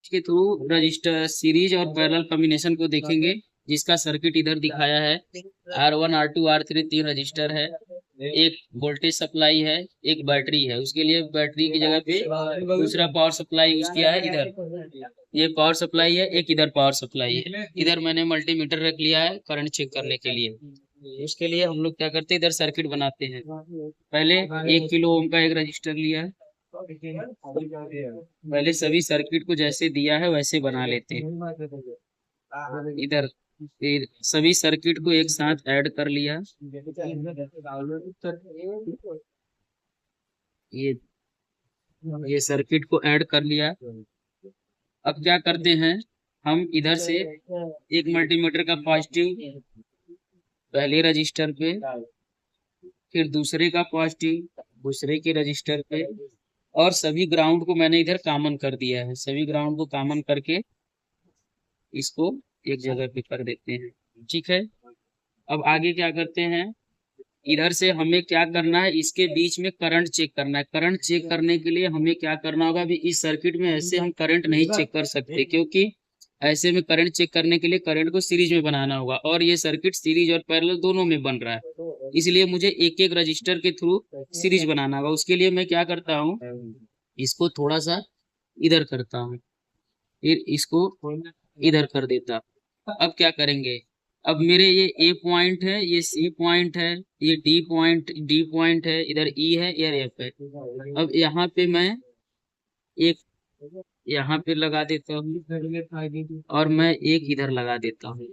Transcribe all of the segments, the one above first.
के through register series और parallel combination को देखेंगे, जिसका सर्किट इधर दिखाया है। R1 R2 R3 तीन रजिस्टर है, एक वोल्टेज सप्लाई है, एक बैटरी है। उसके लिए बैटरी की जगह पे दूसरा पावर सप्लाई यूज किया है। इधर ये पावर सप्लाई है, एक इधर पावर सप्लाई है। इधर मैंने मल्टीमीटर रख लिया है करंट चेक करने के लिए। उसके लिए हम लोग क्या करते हैं, इधर सर्किट बनाते हैं। पहले 1 किलो ओम का एक रजिस्टर लिया है। पहले सभी सर्किट को जैसे दिया है वैसे बना लेते हैं। इधर फिर सभी सर्किट को एक साथ ऐड कर लिया। ये ये सर्किट को ऐड कर लिया। अब क्या करते हैं, हम इधर से एक मल्टीमीटर का पॉजिटिव पहले रजिस्टर पे, फिर दूसरे का पॉजिटिव दूसरे के रजिस्टर पे, और सभी ग्राउंड को मैंने इधर कॉमन कर दिया है। सभी ग्राउंड को कॉमन करके इसको एक जगह पे कर देते हैं। ठीक है, अब आगे क्या करते हैं, इधर से हमें क्या करना है, इसके बीच में करंट चेक करना है। करंट चेक करने के लिए हमें क्या करना होगा, अभी इस सर्किट में ऐसे हम करंट नहीं चेक कर सकते, क्योंकि ऐसे में करंट चेक करने के लिए करंट को सीरीज में बनाना होगा, और ये सर्किट सीरीज और पैरेलल दोनों में बन रहा है। इसलिए मुझे एक एक रजिस्टर के थ्रू सीरीज बनाना होगा। उसके लिए मैं क्या करता हूँ, इसको थोड़ा सा इधर करता हूँ, फिर इसको इधर कर देता। अब क्या करेंगे, अब मेरे ये ए पॉइंट है, ये सी पॉइंट है, ये डी पॉइंट है, इधर ई है, इधर एफ है। अब यहाँ पे मैं एक यहाँ पे लगा देता हूँ, और मैं एक इधर लगा देता हूँ,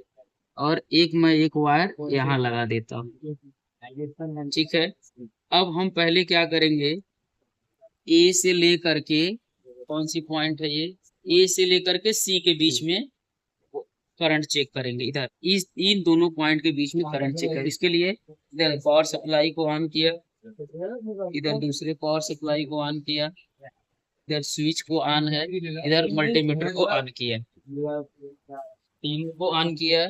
और मैं एक वायर यहाँ लगा देता हूँ। ठीक है, अब हम पहले क्या करेंगे, ए से लेकर के, कौन सी पॉइंट है ये, ए से लेकर के सी के बीच में करंट चेक करेंगे। इधर इन दोनों पॉइंट के बीच में करंट चेक करेंगे। इसके लिए इधर पावर सप्लाई को ऑन किया, इधर दूसरे पावर सप्लाई को ऑन किया, इधर स्विच को ऑन है, इधर मल्टीमीटर को ऑन किया, तीन को ऑन किया।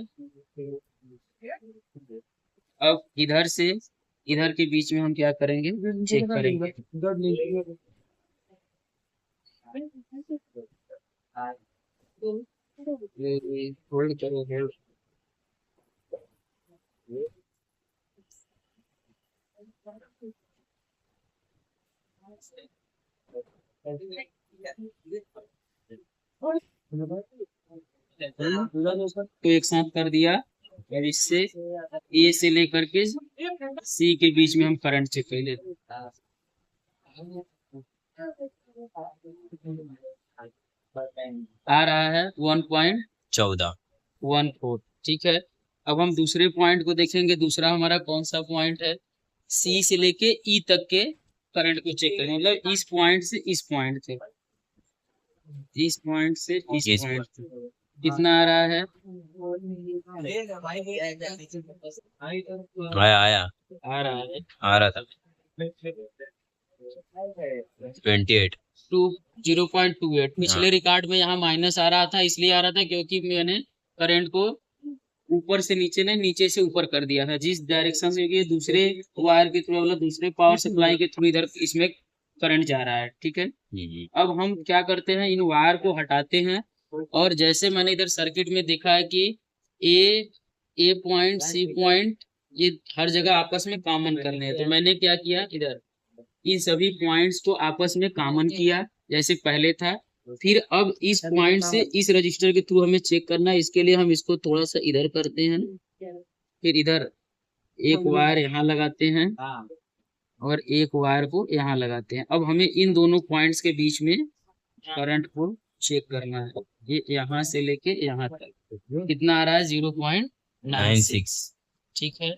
अब इधर से इधर के बीच में हम क्या करेंगे, चेक करेंगे। होल्ड करो, होल्ड। तो एक साथ कर दिया। अब इससे ए से लेकर के सी के बीच में हम करंट चेक कर लेते। आ रहा है 1.14। ठीक है, अब हम दूसरे पॉइंट को देखेंगे। दूसरा हमारा कौन सा पॉइंट है, सी से लेके ई तक के करंट को चेक करें, मतलब इस पॉइंट से इस पॉइंट से, इस पॉइंट से इस पॉइंट से कितना आ रहा है, आया आ रहा है, आ रहा था 28 0.28। पिछले रिकॉर्ड में यहाँ माइनस आ रहा था, इसलिए आ रहा था क्योंकि मैंने करंट को ऊपर से नीचे नहीं, नीचे से ऊपर कर दिया था। जिस डायरेक्शन से ये दूसरे वायर के थ्रू, मतलब दूसरे पावर सप्लाई के थ्रू इधर इसमें करंट जा रहा है। ठीक है, अब हम क्या करते हैं, इन वायर को हटाते हैं, और जैसे मैंने इधर सर्किट में देखा है कि ए पॉइंट सी पॉइंट ये हर जगह आपस में कॉमन करने हैं, तो मैंने क्या किया, इधर इन सभी पॉइंट्स को आपस में कॉमन किया जैसे पहले था। फिर अब इस पॉइंट से इस रजिस्टर के थ्रू हमें चेक करना है। इसके लिए हम इसको थोड़ा सा इधर करते हैं, फिर इधर एक वायर यहाँ लगाते हैं, और एक वायर को यहाँ लगाते हैं। अब हमें इन दोनों पॉइंट्स के बीच में करंट को चेक करना है। ये यहाँ से लेके यहाँ तक कितना आ रहा है, 0.96। ठीक है,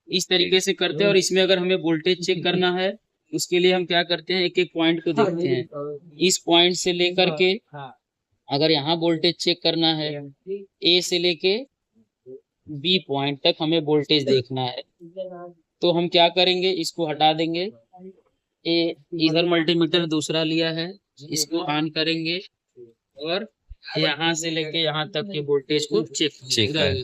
इस तरीके से करते हैं। और इसमें अगर हमें वोल्टेज चेक करना है, उसके लिए हम क्या करते हैं, एक एक पॉइंट को देखते हैं। इस पॉइंट से लेकर के अगर यहाँ वोल्टेज चेक करना है, ए से लेके बी पॉइंट तक हमें वोल्टेज देखना है, तो हम क्या करेंगे, इसको हटा देंगे। इधर मल्टीमीटर दूसरा लिया है, इसको ऑन करेंगे, और यहाँ से लेके यहाँ तक के वोल्टेज को चेक करेंगे।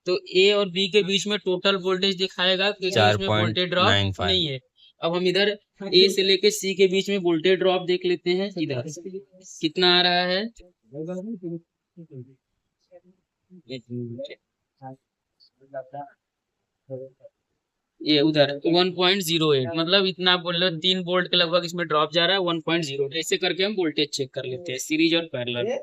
तो ए और बी के बीच में टोटल वोल्टेज दिखाएगा, क्योंकि इसमें वोल्टेज ड्रॉप नहीं है। अब हम इधर ए से लेके सी के बीच में वोल्टेज ड्रॉप देख लेते हैं। इधर कितना आ रहा है, ये उधर 1.08 मतलब इतना बोल लो 3 वोल्ट के लगभग इसमें ड्रॉप जा रहा है 1.0 ऐसे करके हम वोल्टेज चेक कर लेते हैं सीरीज और पैरेलल।